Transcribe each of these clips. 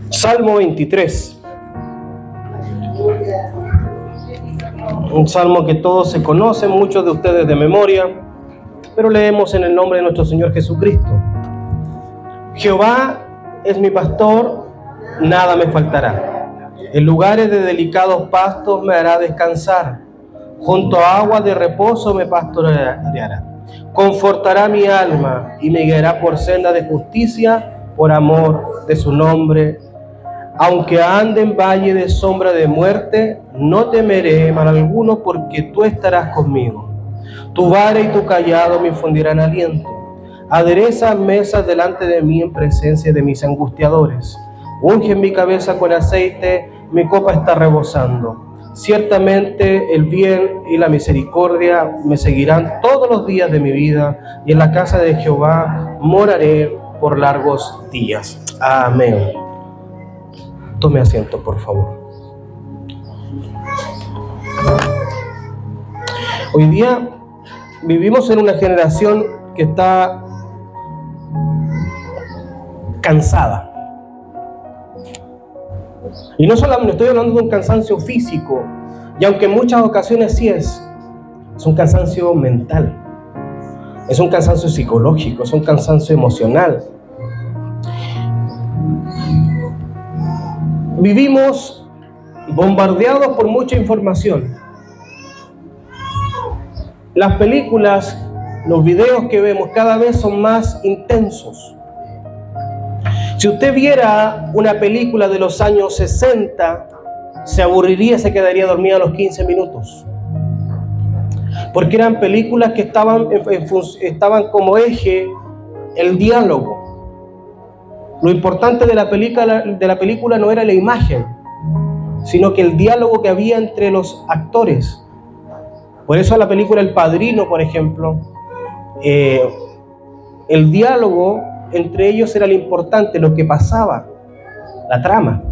Salmo 23. Un salmo que todos se conocen, muchos de ustedes de memoria, pero leemos en el nombre de nuestro Señor Jesucristo. Jehová es mi pastor, nada me faltará. En lugares de delicados pastos me hará descansar. Junto a aguas de reposo me pastoreará. Confortará mi alma y me guiará por senda de justicia, por amor de su nombre. Aunque ande en valle de sombra de muerte, no temeré mal alguno, porque tú estarás conmigo. Tu vara y tu cayado me infundirán aliento. Aderezas mesas delante de mí en presencia de mis angustiadores. Unge mi cabeza con aceite, mi copa está rebosando. Ciertamente el bien y la misericordia me seguirán todos los días de mi vida, y en la casa de Jehová moraré por largos días. Amén. Tome asiento, por favor. Hoy día vivimos en una generación que está cansada. Y no solamente estoy hablando de un cansancio físico, y aunque en muchas ocasiones sí es un cansancio mental, es un cansancio psicológico, es un cansancio emocional. Vivimos bombardeados por mucha información. Las películas, los videos que vemos cada vez son más intensos. Si usted viera una película de los años 60, se aburriría, se quedaría dormida a los 15 minutos. Porque eran películas que estaban como eje el diálogo. Lo importante de la película no era la imagen, sino que el diálogo que había entre los actores. Por eso la película El Padrino, por ejemplo, el diálogo entre ellos era lo importante, lo que pasaba, la trama.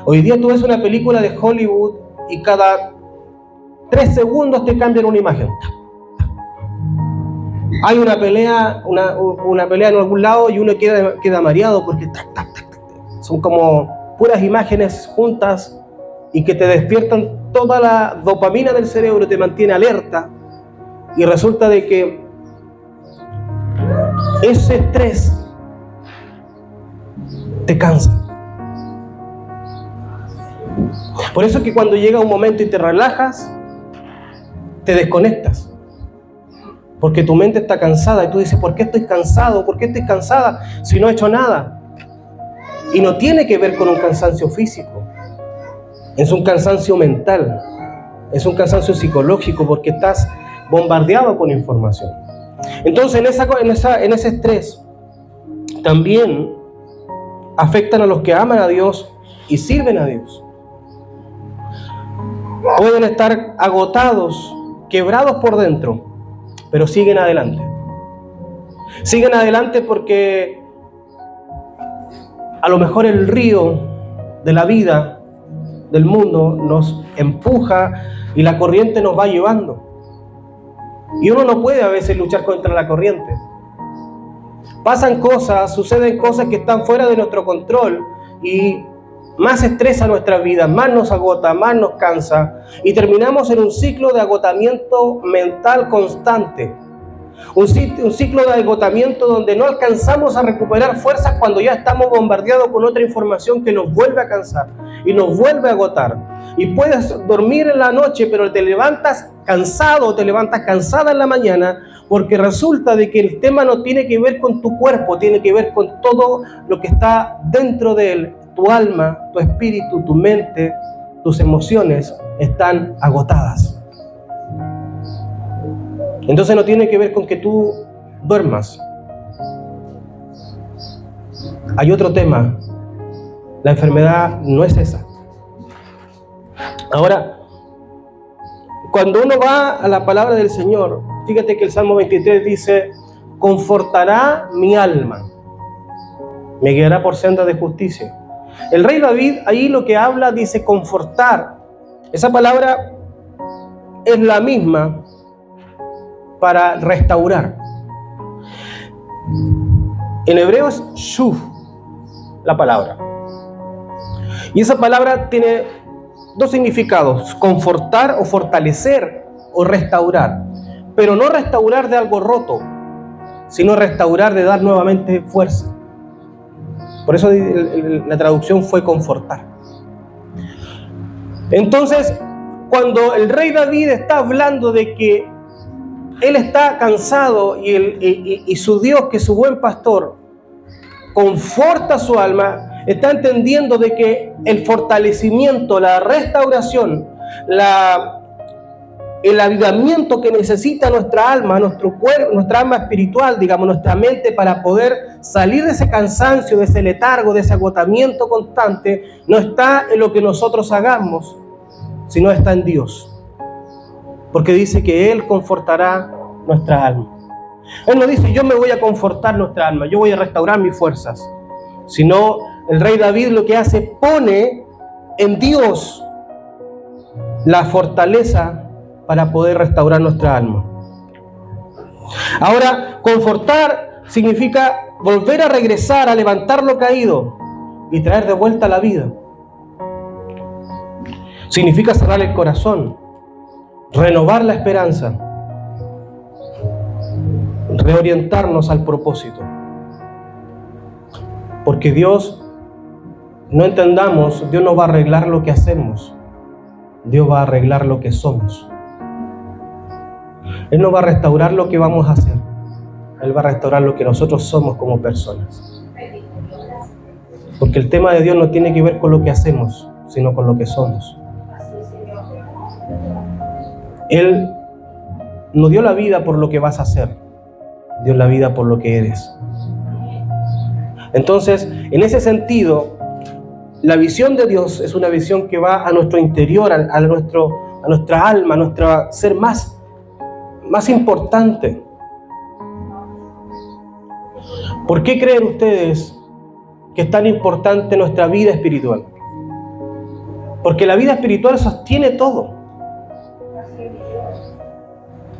Hoy día tú ves una película de Hollywood y cada 3 segundos te cambian una imagen. Hay una pelea en algún lado y uno queda mareado porque son como puras imágenes juntas y que te despiertan toda la dopamina del cerebro, te mantiene alerta, y resulta de que ese estrés te cansa. Por eso es que cuando llega un momento y te relajas, te desconectas. Porque tu mente está cansada y tú dices, ¿por qué estoy cansado? ¿Por qué estoy cansada si no he hecho nada? Y no tiene que ver con un cansancio físico. Es un cansancio mental. Es un cansancio psicológico porque estás bombardeado con información. Entonces, en ese estrés también afectan a los que aman a Dios y sirven a Dios. Pueden estar agotados, quebrados por dentro, pero siguen adelante. Siguen adelante porque a lo mejor el río de la vida, del mundo, nos empuja y la corriente nos va llevando. Y uno no puede a veces luchar contra la corriente. Pasan cosas, suceden cosas que están fuera de nuestro control y más estresa nuestra vida, más nos agota, más nos cansa, y terminamos en un ciclo de agotamiento mental constante. Un ciclo de agotamiento donde no alcanzamos a recuperar fuerzas cuando ya estamos bombardeados con otra información que nos vuelve a cansar y nos vuelve a agotar. Y puedes dormir en la noche, pero te levantas cansado, te levantas cansada en la mañana, porque resulta de que el tema no tiene que ver con tu cuerpo, tiene que ver con todo lo que está dentro de él. Tu alma, tu espíritu, tu mente, tus emociones están agotadas. Entonces no tiene que ver con que tú duermas. Hay otro tema. La enfermedad no es esa. Ahora, cuando uno va a la palabra del Señor, fíjate que el Salmo 23 dice, confortará mi alma, me guiará por senda de justicia. El rey David ahí lo que habla dice confortar. Esa palabra es la misma para restaurar. En hebreo es shuv, la palabra. Y esa palabra tiene dos significados: confortar o fortalecer o restaurar. Pero no restaurar de algo roto, sino restaurar de dar nuevamente fuerza. Por eso la traducción fue confortar. Entonces, cuando el rey David está hablando de que él está cansado y su Dios, que es su buen pastor, conforta su alma, está entendiendo de que el fortalecimiento, la restauración, el avivamiento que necesita nuestra alma, nuestro cuerpo, nuestra alma espiritual, digamos, nuestra mente, para poder salir de ese cansancio, de ese letargo, de ese agotamiento constante, no está en lo que nosotros hagamos, sino está en Dios. Porque dice que Él confortará nuestra alma. Él no dice, yo me voy a confortar nuestra alma, yo voy a restaurar mis fuerzas. Sino el rey David lo que hace, pone en Dios la fortaleza para poder restaurar nuestra alma. Ahora, confortar significa volver a regresar, a levantar lo caído y traer de vuelta la vida. Significa cerrar el corazón, renovar la esperanza, reorientarnos al propósito. Porque Dios, no entendamos, Dios no va a arreglar lo que hacemos, Dios va a arreglar lo que somos. Él no va a restaurar lo que vamos a hacer, Él va a restaurar lo que nosotros somos como personas. Porque el tema de Dios no tiene que ver con lo que hacemos, sino con lo que somos. Él no dio la vida por lo que vas a hacer, dio la vida por lo que eres. Entonces, en ese sentido, la visión de Dios es una visión que va a nuestro interior, a nuestra alma, a nuestro ser más importante. ¿Por qué creen ustedes que es tan importante nuestra vida espiritual? Porque la vida espiritual sostiene todo.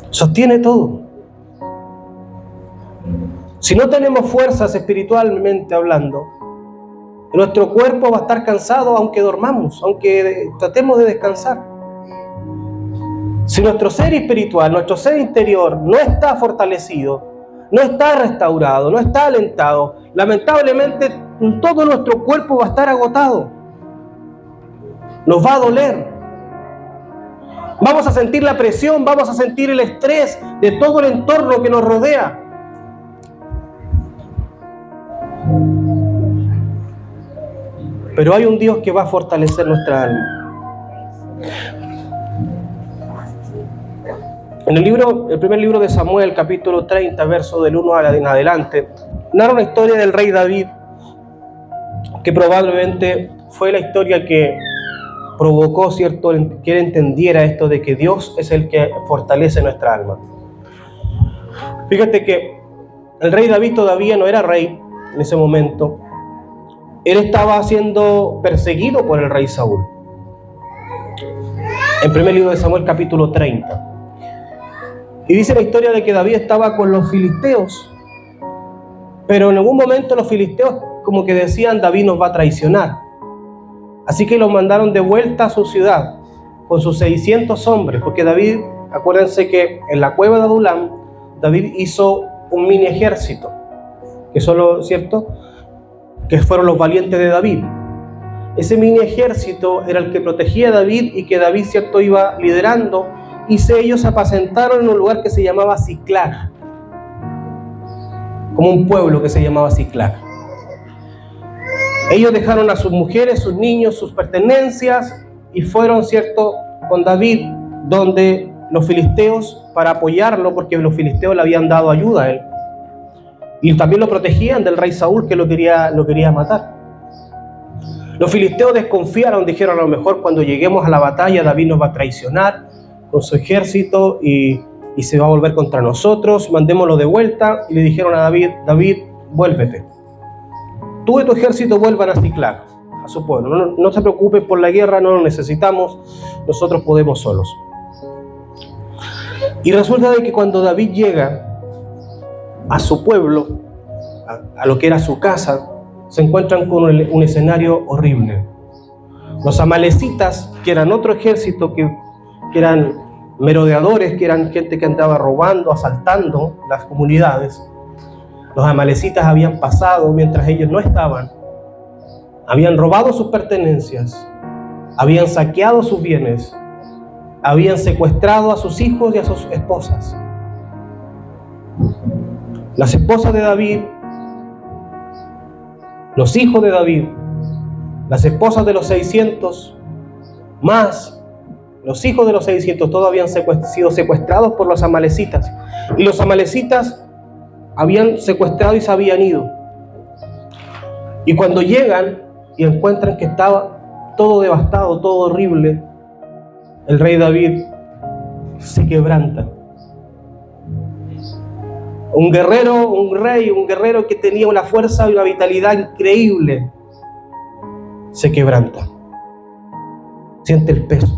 Sostiene todo. Si no tenemos fuerzas espiritualmente hablando, nuestro cuerpo va a estar cansado aunque dormamos, aunque tratemos de descansar. Si nuestro ser espiritual, nuestro ser interior no está fortalecido, no está restaurado, no está alentado, lamentablemente todo nuestro cuerpo va a estar agotado. Nos va a doler. Vamos a sentir la presión, vamos a sentir el estrés de todo el entorno que nos rodea. Pero hay un Dios que va a fortalecer nuestra alma. En el primer libro de Samuel, capítulo 30, verso del 1 en adelante, narra una historia del rey David, que probablemente fue la historia que provocó, ¿cierto?, que él entendiera esto de que Dios es el que fortalece nuestra alma. Fíjate que el rey David todavía no era rey en ese momento. Él estaba siendo perseguido por el rey Saúl. En primer libro de Samuel, capítulo 30. Y dice la historia de que David estaba con los filisteos, pero en algún momento los filisteos como que decían, David nos va a traicionar. Así que los mandaron de vuelta a su ciudad con sus 600 hombres, porque David, acuérdense que en la cueva de Adulam, David hizo un mini ejército, que solo, ¿cierto?, que fueron los valientes de David. Ese mini ejército era el que protegía a David y que David, ¿cierto?, iba liderando, y ellos se apacentaron en un lugar que se llamaba Siclag, como un pueblo que se llamaba Siclag. Ellos dejaron a sus mujeres, sus niños, sus pertenencias y fueron, ¿cierto?, con David, donde los filisteos, para apoyarlo, porque los filisteos le habían dado ayuda a él. Y también lo protegían del rey Saúl, que lo quería matar. Los filisteos desconfiaron, dijeron, a lo mejor cuando lleguemos a la batalla David nos va a traicionar con su ejército y se va a volver contra nosotros, mandémoslo de vuelta. Y le dijeron a David, David, vuélvete. Tú y tu ejército vuelvan a Siclag, a su pueblo. No se preocupen por la guerra, no lo necesitamos, nosotros podemos solos. Y resulta de que cuando David llega a su pueblo, a lo que era su casa, se encuentran con un escenario horrible. Los amalecitas, que eran otro ejército, que eran merodeadores, que eran gente que andaba robando, asaltando las comunidades. Los amalecitas habían pasado mientras ellos no estaban. Habían robado sus pertenencias, habían saqueado sus bienes, habían secuestrado a sus hijos y a sus esposas. Las esposas de David, los hijos de David, las esposas de los 600, más los hijos de los 600, todos habían sido secuestrados por los amalecitas. Y los amalecitas habían secuestrado y se habían ido. Y cuando llegan y encuentran que estaba todo devastado, todo horrible, el rey David se quebranta. Un guerrero que tenía una fuerza y una vitalidad increíble, se quebranta. Siente el peso.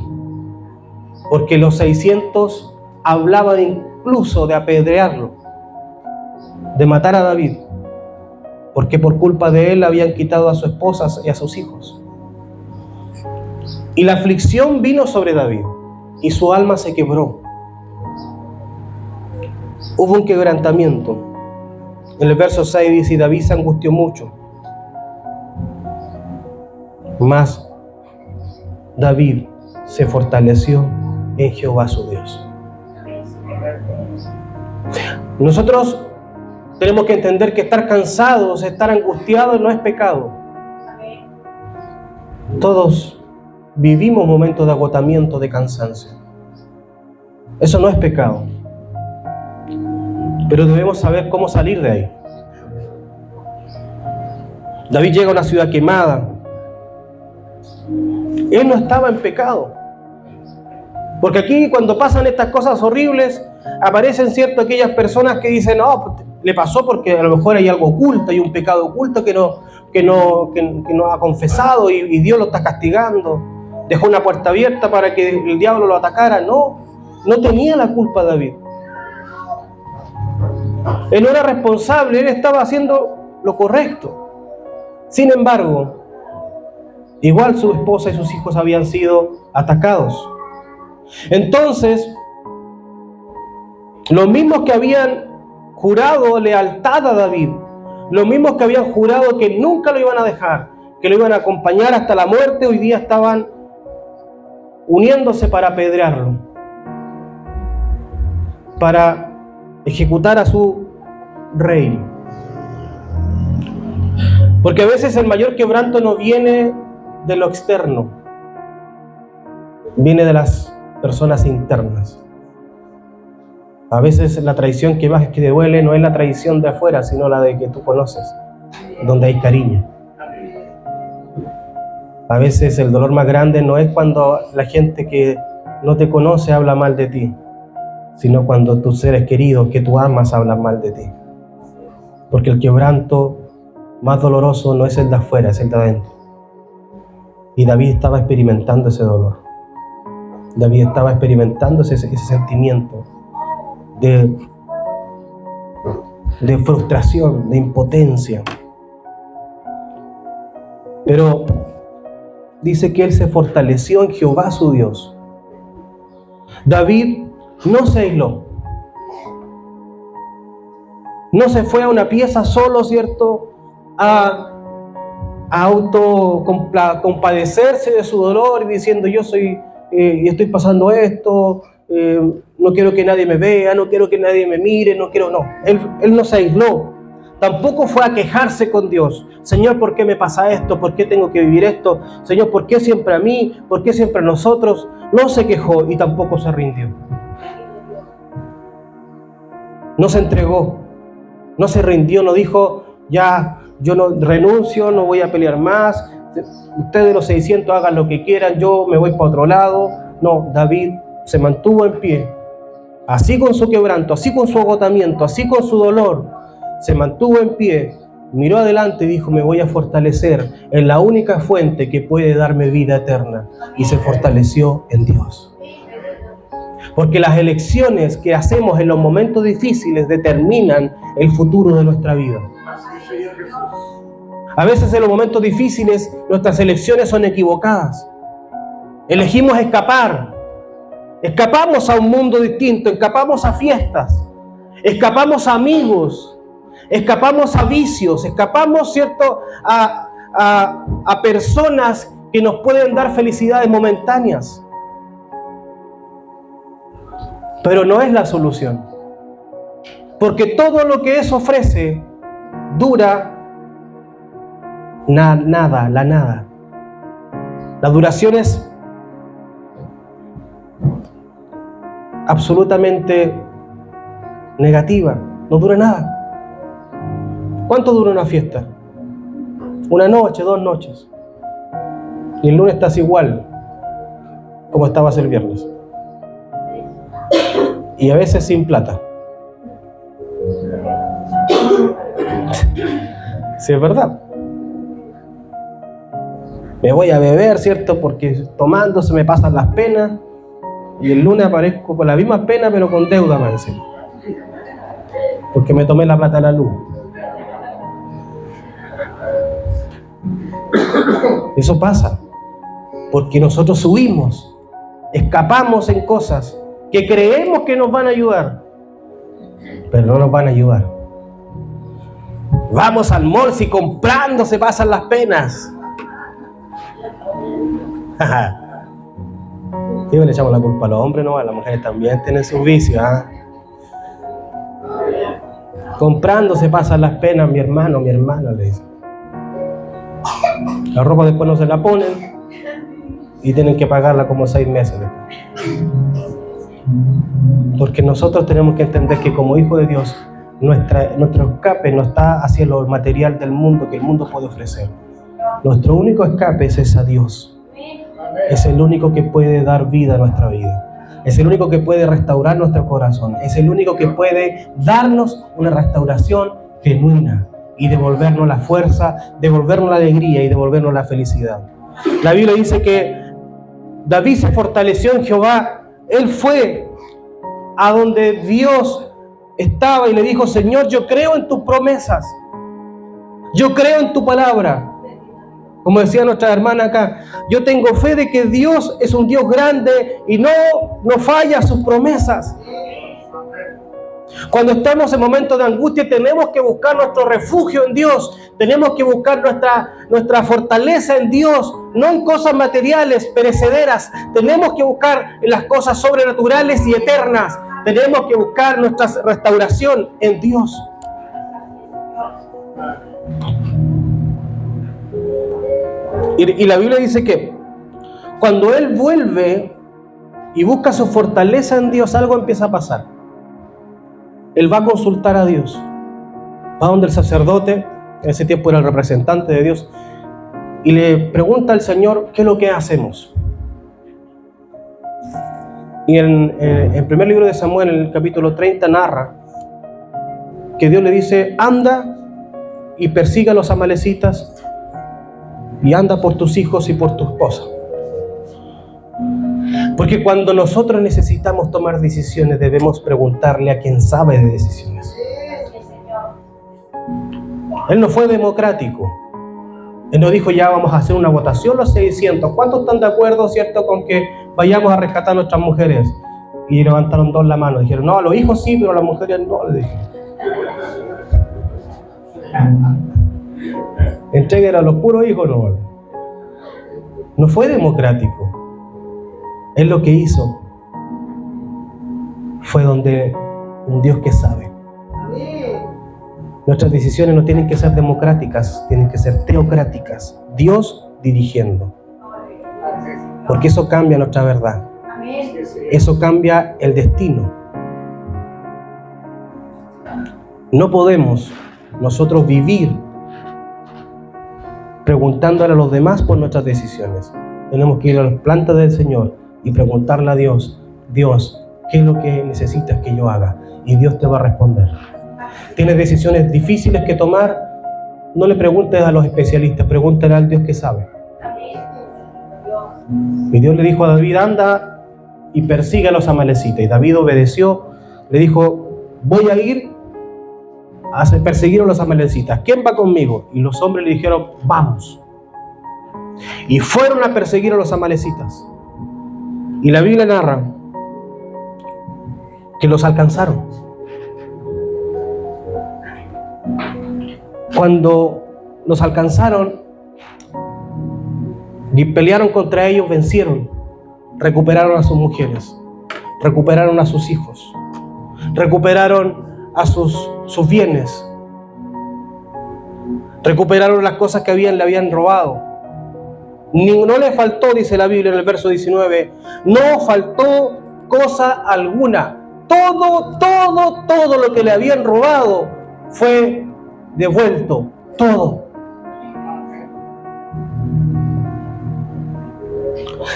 Porque los 600 hablaban incluso de apedrearlo, de matar a David, porque por culpa de él habían quitado a su esposa y a sus hijos. Y la aflicción vino sobre David, y su alma se quebró. Hubo un quebrantamiento. En el verso 6 dice: y David se angustió mucho. Mas David se fortaleció en Jehová su Dios. Nosotros tenemos que entender que estar cansados, estar angustiados no es pecado. Todos vivimos momentos de agotamiento, de cansancio. Eso no es pecado. Pero debemos saber cómo salir de ahí. David llega a una ciudad quemada. Él no estaba en pecado. Porque aquí, cuando pasan estas cosas horribles, aparecen aquellas personas que dicen: no, le pasó porque a lo mejor hay algo oculto, hay un pecado oculto que no ha confesado y Dios lo está castigando. Dejó una puerta abierta para que el diablo lo atacara. No tenía la culpa David. Él no era responsable, él estaba haciendo lo correcto. Sin embargo, igual su esposa y sus hijos habían sido atacados. Entonces, los mismos que habían jurado lealtad a David, los mismos que habían jurado que nunca lo iban a dejar, que lo iban a acompañar hasta la muerte, hoy día estaban uniéndose para apedrearlo, para ejecutar a su rey. Porque a veces el mayor quebranto no viene de lo externo, viene de las personas internas. A veces la traición que más que te duele no es la traición de afuera, sino la de que tú conoces, donde hay cariño. A veces el dolor más grande no es cuando la gente que no te conoce habla mal de ti, sino cuando tus seres queridos que tú amas hablan mal de ti. Porque el quebranto más doloroso no es el de afuera, es el de adentro. Y David estaba experimentando ese dolor. David estaba experimentando ese sentimiento de frustración, de impotencia. Pero dice que él se fortaleció en Jehová su Dios. David no se aisló. No se fue a una pieza solo, ¿cierto? A compadecerse de su dolor y diciendo: yo soy y estoy pasando esto, no quiero que nadie me vea, no quiero que nadie me mire, no. Él no se aisló. Tampoco fue a quejarse con Dios: Señor, ¿por qué me pasa esto? ¿Por qué tengo que vivir esto? Señor, ¿por qué siempre a mí? ¿Por qué siempre a nosotros? No se quejó y tampoco se rindió. No se entregó, no se rindió, no dijo: ya, yo no renuncio, no voy a pelear más, ustedes los 600 hagan lo que quieran, yo me voy para otro lado. No, David se mantuvo en pie, así con su quebranto, así con su agotamiento, así con su dolor, se mantuvo en pie, miró adelante y dijo: me voy a fortalecer en la única fuente que puede darme vida eterna, y se fortaleció en Dios. Porque las elecciones que hacemos en los momentos difíciles determinan el futuro de nuestra vida. A veces en los momentos difíciles nuestras elecciones son equivocadas. Elegimos escapar. Escapamos a un mundo distinto, escapamos a fiestas, escapamos a amigos, escapamos a vicios, escapamos, ¿cierto?, a personas que nos pueden dar felicidades momentáneas. Pero no es la solución. Porque todo lo que eso ofrece dura nada, la nada. La duración es absolutamente negativa, no dura nada. ¿Cuánto dura una fiesta? Una noche, 2 noches. Y el lunes estás igual como estabas el viernes. Y a veces sin plata. Sí, es verdad. Me voy a beber, ¿cierto? Porque tomando se me pasan las penas. Y el lunes aparezco con la misma pena, pero con deuda más encima. Porque me tomé la plata de la luz. Eso pasa. Porque nosotros huimos, escapamos en cosas que creemos que nos van a ayudar, pero no nos van a ayudar. Vamos al mall, si comprando se pasan las penas. Sí, le echamos la culpa a los hombres, no, a las mujeres también tienen sus vicios, ¿eh? Comprando se pasan las penas, mi hermano, mi hermana, le dice. La ropa después no se la ponen y tienen que pagarla como 6 meses después. Porque nosotros tenemos que entender que como hijos de Dios, nuestro escape no está hacia lo material del mundo que el mundo puede ofrecer. Nuestro único escape es a Dios. Es el único que puede dar vida a nuestra vida. Es el único que puede restaurar nuestro corazón. Es el único que puede darnos una restauración genuina y devolvernos la fuerza, devolvernos la alegría y devolvernos la felicidad. La Biblia dice que David se fortaleció en Jehová. Él fue a donde Dios estaba y le dijo: Señor, yo creo en tus promesas. Yo creo en tu palabra. Como decía nuestra hermana acá, yo tengo fe de que Dios es un Dios grande y no falla sus promesas. Cuando estamos en momentos de angustia, tenemos que buscar nuestro refugio en Dios. Tenemos que buscar nuestra fortaleza en Dios, no en cosas materiales, perecederas. Tenemos que buscar en las cosas sobrenaturales y eternas. Tenemos que buscar nuestra restauración en Dios. Y la Biblia dice que cuando él vuelve y busca su fortaleza en Dios, algo empieza a pasar. Él va a consultar a Dios. Va donde el sacerdote, en ese tiempo era el representante de Dios, y le pregunta al Señor: ¿qué es lo que hacemos? Y en el primer libro de Samuel, en el capítulo 30, narra que Dios le dice: anda y persiga a los amalecitas, y anda por tus hijos y por tu esposa. Porque cuando nosotros necesitamos tomar decisiones, debemos preguntarle a quien sabe de decisiones. Él no fue democrático. Él no dijo: ya vamos a hacer una votación los 600. ¿Cuántos están de acuerdo, cierto, con que vayamos a rescatar a nuestras mujeres? Y levantaron 2 la mano. Dijeron: no, a los hijos sí, pero a las mujeres no, le dije. Entreguen a los puros hijos, no. No fue democrático. Él lo que hizo fue donde un Dios que sabe. Nuestras decisiones no tienen que ser democráticas, tienen que ser teocráticas. Dios dirigiendo. Porque eso cambia nuestra verdad. Eso cambia el destino. No podemos nosotros vivir preguntándole a los demás por nuestras decisiones. Tenemos que ir a las plantas del Señor y preguntarle a Dios: Dios, ¿qué es lo que necesitas que yo haga? Y Dios te va a responder. ¿Tienes decisiones difíciles que tomar? No le preguntes a los especialistas, pregúntale al Dios que sabe. Y Dios le dijo a David: anda y persigue a los amalecitas. Y David obedeció, le dijo: voy a ir perseguir a los amalecitas. ¿Quién va conmigo? Y los hombres le dijeron, vamos. Y fueron a perseguir a los amalecitas. Y la Biblia narra que los alcanzaron. Cuando los alcanzaron y pelearon contra ellos, vencieron. Recuperaron a sus mujeres, recuperaron a sus hijos, recuperaron a sus bienes, recuperaron las cosas que le habían robado. No le faltó, dice la Biblia en el verso 19, no faltó cosa alguna. Todo lo que le habían robado fue devuelto, todo.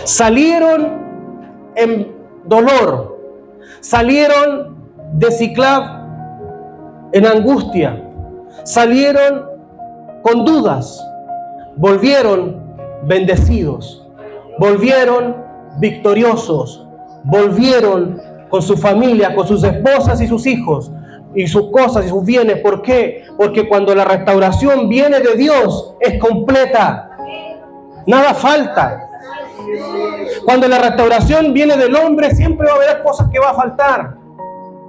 Salieron en dolor, salieron de Siclag en angustia, salieron con dudas, volvieron bendecidos, volvieron victoriosos, volvieron con su familia, con sus esposas y sus hijos, y sus cosas y sus bienes. ¿Por qué? Porque cuando la restauración viene de Dios, es completa, nada falta. Cuando la restauración viene del hombre, siempre va a haber cosas que va a faltar.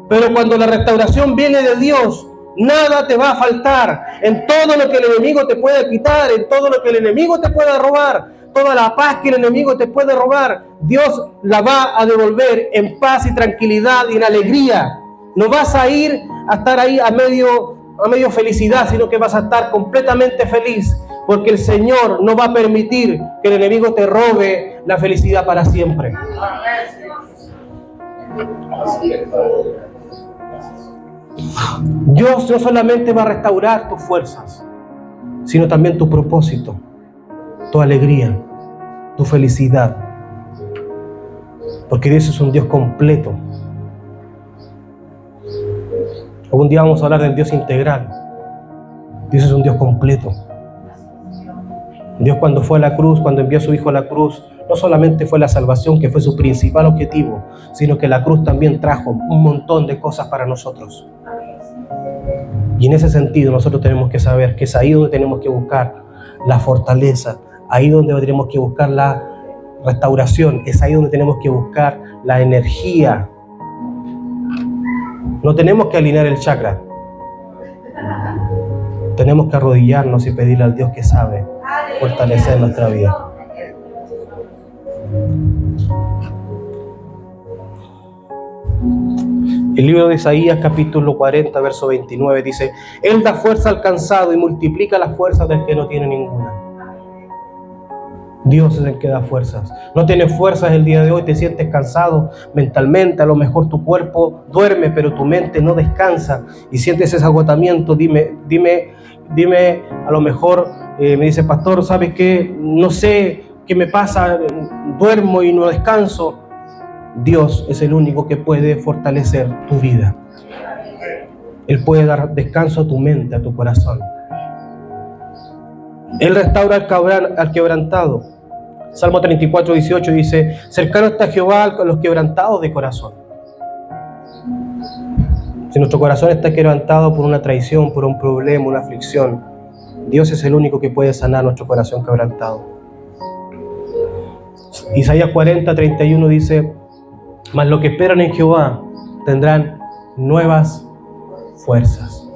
Pero cuando la restauración viene de Dios, nada te va a faltar. En todo lo que el enemigo te puede quitar, en todo lo que el enemigo te puede robar, toda la paz que el enemigo te puede robar, Dios la va a devolver en paz y tranquilidad y en alegría. No vas a ir a estar ahí a medio felicidad, sino que vas a estar completamente feliz, porque el Señor no va a permitir que el enemigo te robe la felicidad para siempre. Dios no solamente va a restaurar tus fuerzas, sino también tu propósito, tu alegría, tu felicidad. Porque Dios es un Dios completo. Algún día vamos a hablar del Dios integral. Dios es un Dios completo. Dios, cuando fue a la cruz, cuando envió a su Hijo a la cruz, no solamente fue la salvación, que fue su principal objetivo, sino que la cruz también trajo un montón de cosas para nosotros. Y en ese sentido nosotros tenemos que saber que es ahí donde tenemos que buscar la fortaleza, ahí donde tenemos que buscar la restauración, es ahí donde tenemos que buscar la energía. No tenemos que alinear el chakra. Tenemos que arrodillarnos y pedirle al Dios que sabe fortalecer nuestra vida. El libro de Isaías, capítulo 40, verso 29, dice: Él da fuerza al cansado y multiplica las fuerzas del que no tiene ninguna. Dios es el que da fuerzas. No tienes fuerzas el día de hoy, te sientes cansado mentalmente, a lo mejor tu cuerpo duerme, pero tu mente no descansa y sientes ese agotamiento. Dime, a lo mejor me dice: pastor, ¿sabes qué? No sé qué me pasa, duermo y no descanso. Dios es el único que puede fortalecer tu vida. Él puede dar descanso a tu mente, a tu corazón. Él restaura al quebrantado. Salmo 34, 18 dice: cercano está Jehová a los quebrantados de corazón. Si nuestro corazón está quebrantado por una traición, por un problema, una aflicción, Dios es el único que puede sanar nuestro corazón quebrantado. Isaías 40, 31 dice: mas los que esperan en Jehová tendrán nuevas fuerzas.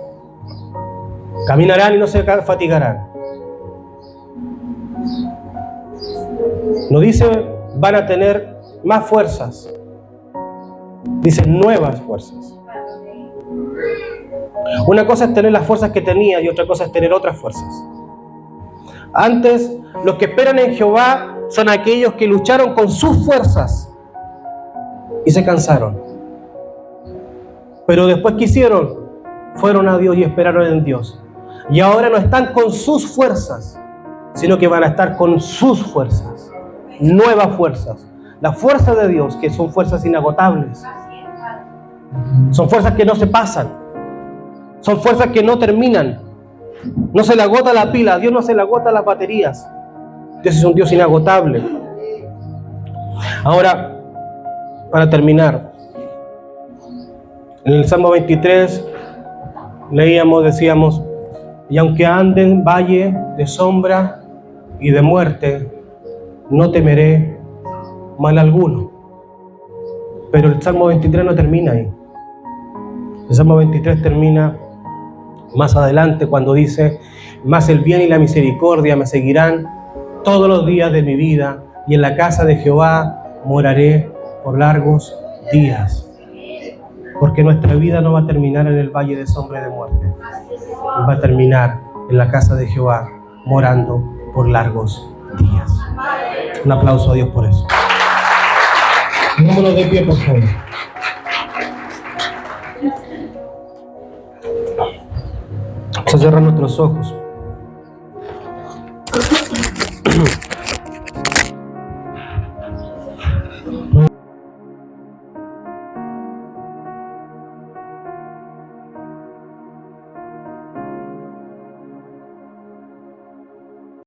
Caminarán y no se fatigarán. No dice van a tener más fuerzas, dice nuevas fuerzas. Una cosa es tener las fuerzas que tenía y otra cosa es tener otras fuerzas. Antes, los que esperan en Jehová son aquellos que lucharon con sus fuerzas y se cansaron. Pero después que hicieron, fueron a Dios y esperaron en Dios. Y ahora no están con sus fuerzas, sino que van a estar con sus fuerzas, nuevas fuerzas. Las fuerzas de Dios, que son fuerzas inagotables. Son fuerzas que no se pasan. Son fuerzas que no terminan. No se le agota la pila. A Dios no se le agota las baterías. Dios es un Dios inagotable. Ahora, para terminar, en el Salmo 23, leíamos, decíamos, y aunque ande en valle de sombra y de muerte, no temeré mal alguno. Pero el Salmo 23 no termina ahí. El Salmo 23 termina más adelante cuando dice: mas el bien y la misericordia me seguirán todos los días de mi vida, y en la casa de Jehová moraré por largos días. Porque nuestra vida no va a terminar en el valle de sombra y de muerte. Va a terminar en la casa de Jehová, morando por largos días. Un aplauso a Dios por eso. Vámonos de pie, por favor. Vamos a cerrar nuestros ojos.